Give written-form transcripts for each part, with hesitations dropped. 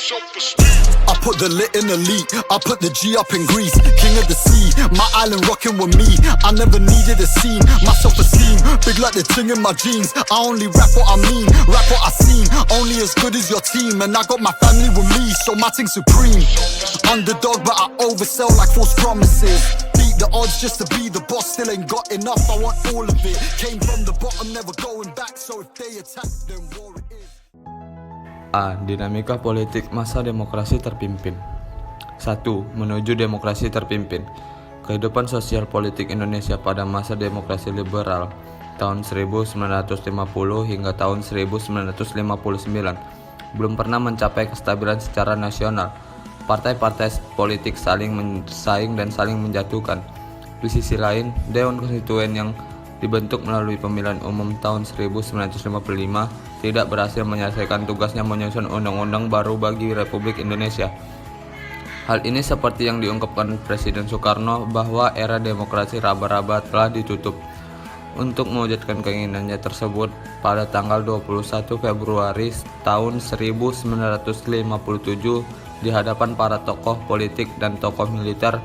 I put the lit in elite, I put the G up in Greece, king of the sea, my island rocking with me. I never needed a scene, my self-esteem big like the ting in my jeans. I only rap what I mean, rap what I seen, only as good as your team. And I got my family with me, so my thing's supreme. Underdog but I oversell like false promises. Beat the odds just to be the boss, still ain't got enough, I want all of it. Came from the bottom, never going back, so if they attack, then war it is. A. Dinamika politik masa demokrasi terpimpin. 1. Menuju demokrasi terpimpin. Kehidupan sosial politik Indonesia pada masa demokrasi liberal tahun 1950 hingga tahun 1959 belum pernah mencapai kestabilan secara nasional. Partai-partai politik saling bersaing dan saling menjatuhkan. Di sisi lain, Dewan Konstituen yang dibentuk melalui pemilihan umum tahun 1955 tidak berhasil menyelesaikan tugasnya menyusun undang-undang baru bagi Republik Indonesia. Hal ini seperti yang diungkapkan Presiden Soekarno bahwa era demokrasi raba-raba telah ditutup. Untuk mewujudkan keinginannya tersebut, pada tanggal 21 Februari tahun 1957 di hadapan para tokoh politik dan tokoh militer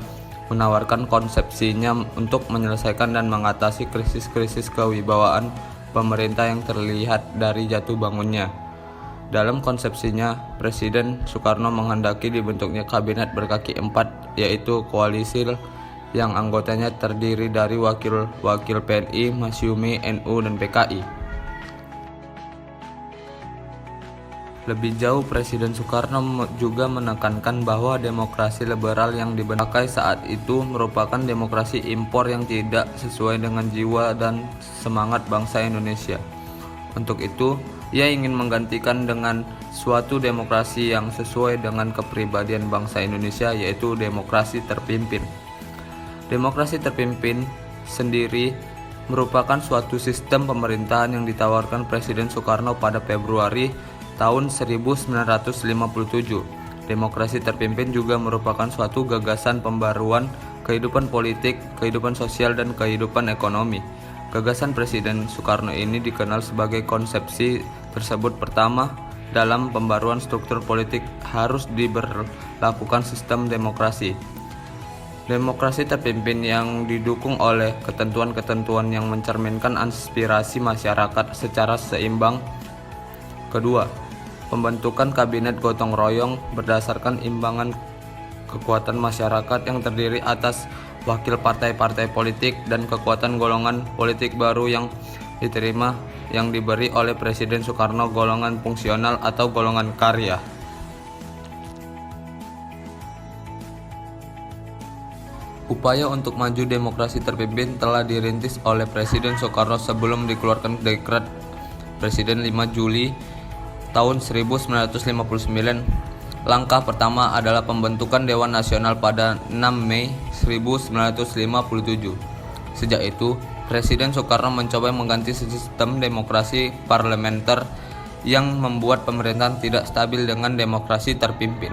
menawarkan konsepsinya untuk menyelesaikan dan mengatasi krisis-krisis kewibawaan pemerintah yang terlihat dari jatuh bangunnya. Dalam konsepsinya, Presiden Soekarno menghendaki dibentuknya kabinet berkaki empat, yaitu koalisi yang anggotanya terdiri dari wakil-wakil PNI, Masyumi, NU, dan PKI. Lebih jauh, Presiden Soekarno juga menekankan bahwa demokrasi liberal yang dibentuk saat itu merupakan demokrasi impor yang tidak sesuai dengan jiwa dan semangat bangsa Indonesia. Untuk itu, ia ingin menggantikan dengan suatu demokrasi yang sesuai dengan kepribadian bangsa Indonesia, yaitu demokrasi terpimpin. Demokrasi terpimpin sendiri merupakan suatu sistem pemerintahan yang ditawarkan Presiden Soekarno pada Februari tahun 1957. Demokrasi terpimpin juga merupakan suatu gagasan pembaruan kehidupan politik, kehidupan sosial, dan kehidupan ekonomi. Gagasan Presiden Soekarno ini dikenal sebagai konsepsi tersebut. Pertama, dalam pembaruan struktur politik harus diberlakukan sistem demokrasi. Demokrasi terpimpin yang didukung oleh ketentuan-ketentuan yang mencerminkan aspirasi masyarakat secara seimbang. Kedua, pembentukan kabinet gotong royong berdasarkan imbangan kekuatan masyarakat yang terdiri atas wakil partai-partai politik dan kekuatan golongan politik baru yang diterima yang diberi oleh Presiden Soekarno, golongan fungsional atau golongan karya. Upaya untuk maju demokrasi terpimpin telah dirintis oleh Presiden Soekarno sebelum dikeluarkan dekret Presiden 5 Juli tahun 1959. Langkah pertama adalah pembentukan Dewan Nasional pada 6 Mei 1957. Sejak itu, Presiden Soekarno mencoba mengganti sistem demokrasi parlementer yang membuat pemerintahan tidak stabil dengan demokrasi terpimpin.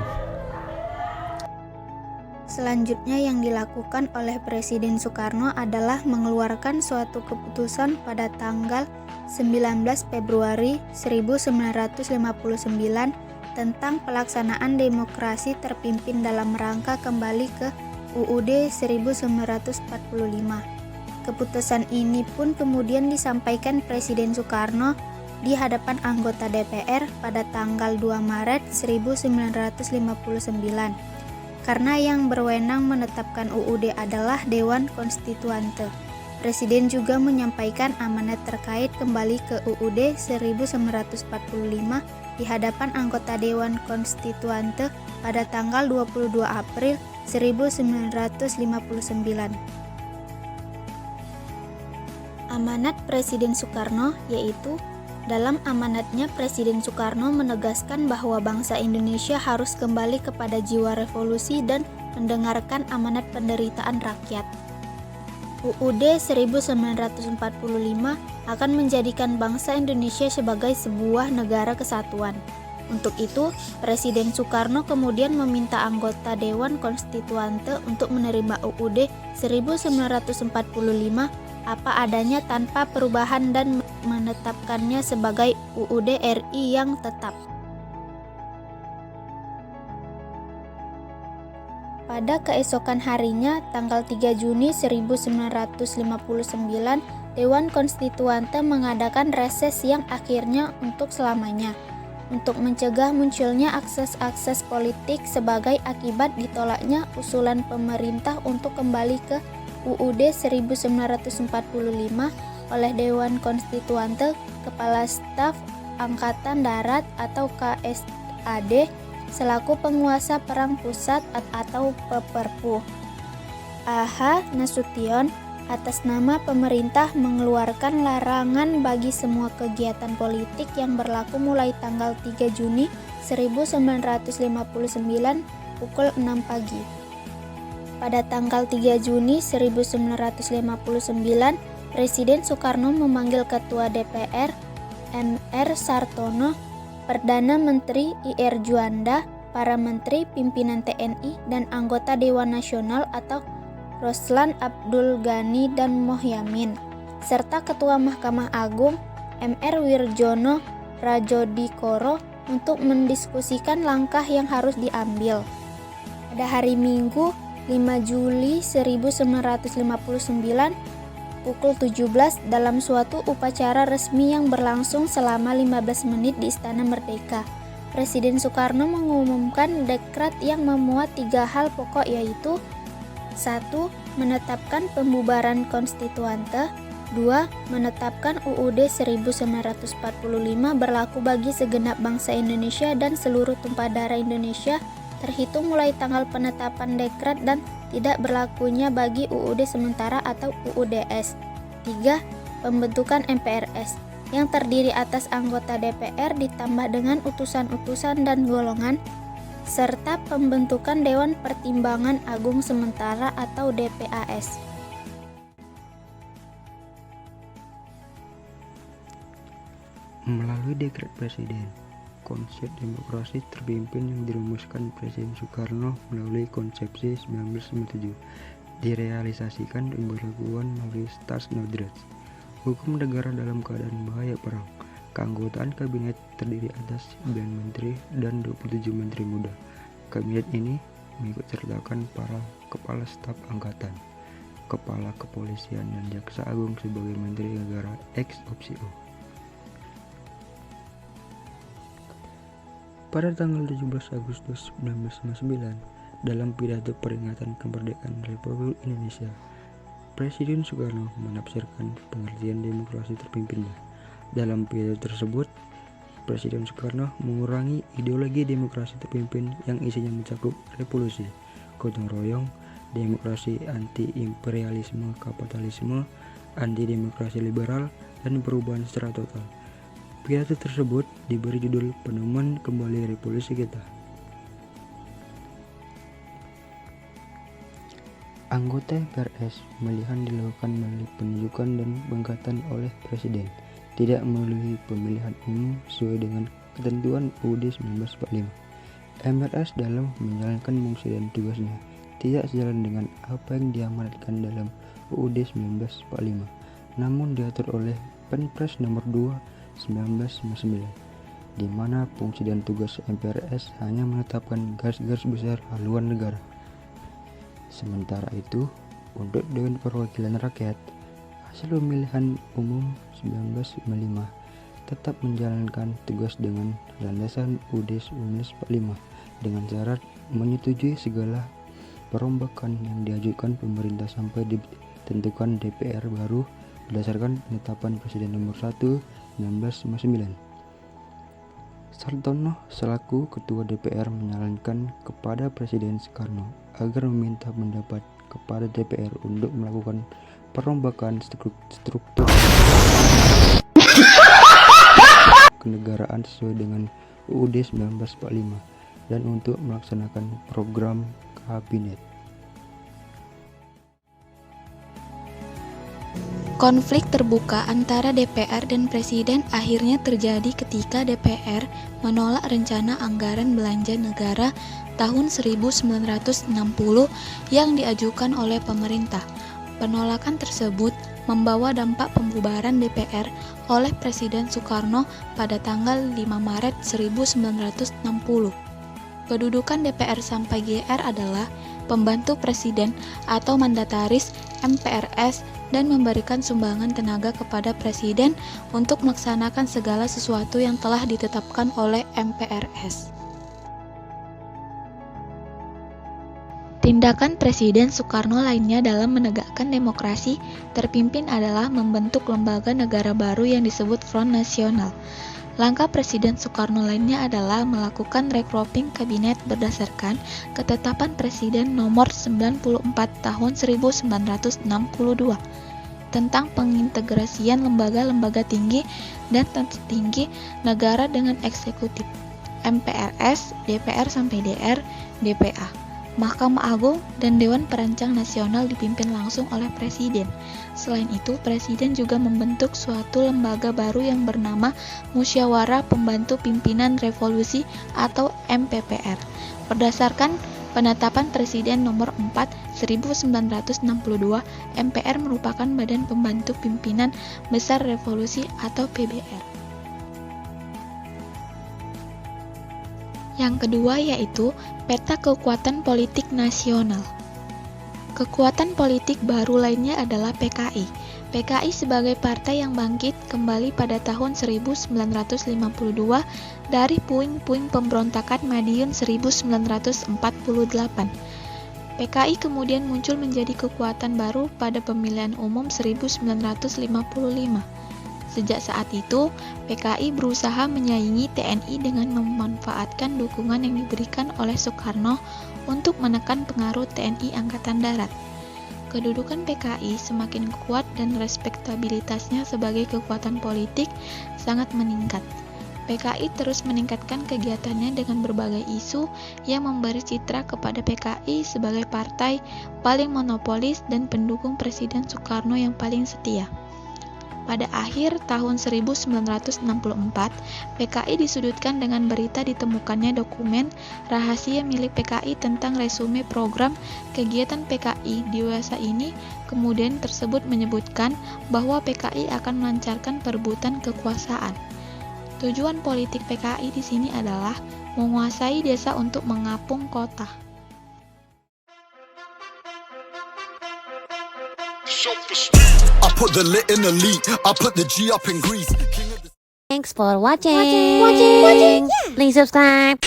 Selanjutnya yang dilakukan oleh Presiden Soekarno adalah mengeluarkan suatu keputusan pada tanggal 19 Februari 1959 tentang pelaksanaan demokrasi terpimpin dalam rangka kembali ke UUD 1945. Keputusan ini pun kemudian disampaikan Presiden Soekarno di hadapan anggota DPR pada tanggal 2 Maret 1959. Karena yang berwenang menetapkan UUD adalah Dewan Konstituante. Presiden juga menyampaikan amanat terkait kembali ke UUD 1945 di hadapan anggota Dewan Konstituante pada tanggal 22 April 1959. Amanat Presiden Soekarno yaitu dalam amanatnya Presiden Soekarno menegaskan bahwa bangsa Indonesia harus kembali kepada jiwa revolusi dan mendengarkan amanat penderitaan rakyat. UUD 1945 akan menjadikan bangsa Indonesia sebagai sebuah negara kesatuan. Untuk itu, Presiden Soekarno kemudian meminta anggota Dewan Konstituante untuk menerima UUD 1945 apa adanya tanpa perubahan dan menetapkannya sebagai UUD RI yang tetap. Pada keesokan harinya, tanggal 3 Juni 1959, Dewan Konstituante mengadakan reses yang akhirnya untuk selamanya, untuk mencegah munculnya akses-akses politik sebagai akibat ditolaknya usulan pemerintah untuk kembali ke UUD 1945 oleh Dewan Konstituante. Kepala Staf Angkatan Darat atau KSAD selaku penguasa perang pusat atau Perpu. A.H. Nasution atas nama pemerintah mengeluarkan larangan bagi semua kegiatan politik yang berlaku mulai tanggal 3 Juni 1959 pukul 6 pagi. Pada tanggal 3 Juni 1959, Presiden Soekarno memanggil Ketua DPR M.R. Sartono, Perdana Menteri I.R. Juanda, para menteri, pimpinan TNI, dan anggota Dewan Nasional atau Roslan Abdul Ghani dan Mohyamin, serta Ketua Mahkamah Agung M.R. Wirjono Rajodikoro untuk mendiskusikan langkah yang harus diambil. Pada hari Minggu 5 Juli 1959 pukul 17 dalam suatu upacara resmi yang berlangsung selama 15 menit di Istana Merdeka, Presiden Soekarno mengumumkan dekret yang memuat 3 hal pokok, yaitu 1. Menetapkan pembubaran konstituante. 2. Menetapkan UUD 1945 berlaku bagi segenap bangsa Indonesia dan seluruh tumpah darah Indonesia terhitung mulai tanggal penetapan dekret dan tidak berlakunya bagi UUD sementara atau UUDS. 3. Pembentukan MPRS yang terdiri atas anggota DPR ditambah dengan utusan-utusan dan golongan, serta pembentukan Dewan Pertimbangan Agung Sementara atau DPAS. Melalui dekret Presiden, konsep demokrasi terpimpin yang dirumuskan Presiden Soekarno melalui konsepsi 1957 direalisasikan pemberlakuan melalui Stats Nodrets, hukum negara dalam keadaan bahaya perang. Keanggotaan kabinet terdiri atas 9 menteri dan 27 menteri muda. Kabinet ini mengikut sertakan para kepala staf angkatan, kepala kepolisian dan jaksa agung sebagai menteri negara ex officio. Pada tanggal 17 Agustus 1959, dalam pidato peringatan kemerdekaan Republik Indonesia, Presiden Soekarno menafsirkan pengertian demokrasi terpimpinnya. Dalam pidato tersebut, Presiden Soekarno mengurangi ideologi demokrasi terpimpin yang isinya mencakup revolusi, gotong royong, demokrasi anti-imperialisme kapitalisme, anti-demokrasi liberal, dan perubahan secara total. Pidato tersebut diberi judul Penemuan Kembali Revolusi Kita. Anggota MPRS pemilihan dilakukan melalui penunjukan dan pengangkatan oleh Presiden, tidak melalui pemilihan umum sesuai dengan ketentuan UUD 1945. MPRS dalam menjalankan fungsi dan tugasnya tidak sejalan dengan apa yang diamanatkan dalam UUD 1945, namun diatur oleh Perpres nomor 2 1999, di mana fungsi dan tugas MPRS hanya menetapkan garis-garis besar haluan negara. Sementara itu, untuk Dewan Perwakilan Rakyat, hasil pemilihan umum 1995 tetap menjalankan tugas dengan landasan UUD 1945 dengan syarat menyetujui segala perombakan yang diajukan pemerintah sampai ditentukan DPR baru berdasarkan penetapan Presiden nomor 1 1959. Sartono selaku Ketua DPR menyarankan kepada Presiden Soekarno agar meminta pendapat kepada DPR untuk melakukan perombakan struktur kenegaraan sesuai dengan UUD 1945 dan untuk melaksanakan program kabinet. Konflik terbuka antara DPR dan Presiden akhirnya terjadi ketika DPR menolak rencana anggaran belanja negara tahun 1960 yang diajukan oleh pemerintah. Penolakan tersebut membawa dampak pembubaran DPR oleh Presiden Soekarno pada tanggal 5 Maret 1960. Kedudukan DPR sampai GR adalah pembantu presiden atau mandataris MPRS, dan memberikan sumbangan tenaga kepada presiden untuk melaksanakan segala sesuatu yang telah ditetapkan oleh MPRS. Tindakan Presiden Soekarno lainnya dalam menegakkan demokrasi terpimpin adalah membentuk lembaga negara baru yang disebut Front Nasional. Langkah Presiden Soekarno lainnya adalah melakukan regrouping kabinet berdasarkan Ketetapan Presiden Nomor 94 Tahun 1962 tentang pengintegrasian lembaga-lembaga tinggi dan tertinggi negara dengan eksekutif, MPRS, DPR-DR, DPA, Mahkamah Agung, dan Dewan Perancang Nasional dipimpin langsung oleh Presiden. Selain itu, Presiden juga membentuk suatu lembaga baru yang bernama Musyawarah Pembantu Pimpinan Revolusi atau MPPR. Berdasarkan Penetapan Presiden Nomor 4 1962, MPR merupakan Badan Pembantu Pimpinan Besar Revolusi atau PBR. Yang kedua yaitu peta kekuatan politik nasional. Kekuatan politik baru lainnya adalah PKI. PKI sebagai partai yang bangkit kembali pada tahun 1952 dari puing-puing pemberontakan Madiun 1948. PKI kemudian muncul menjadi kekuatan baru pada pemilihan umum 1955. Sejak saat itu, PKI berusaha menyaingi TNI dengan memanfaatkan dukungan yang diberikan oleh Soekarno untuk menekan pengaruh TNI Angkatan Darat. Kedudukan PKI semakin kuat dan respektabilitasnya sebagai kekuatan politik sangat meningkat. PKI terus meningkatkan kegiatannya dengan berbagai isu yang memberi citra kepada PKI sebagai partai paling monopolis dan pendukung Presiden Soekarno yang paling setia. Pada akhir tahun 1964, PKI disudutkan dengan berita ditemukannya dokumen rahasia milik PKI tentang resume program kegiatan PKI di USA ini. Kemudian tersebut menyebutkan bahwa PKI akan melancarkan perebutan kekuasaan. Tujuan politik PKI di sini adalah menguasai desa untuk mengapung kota. I put the lit in elite, I put the G up in Greece. Thanks for watching. Please subscribe.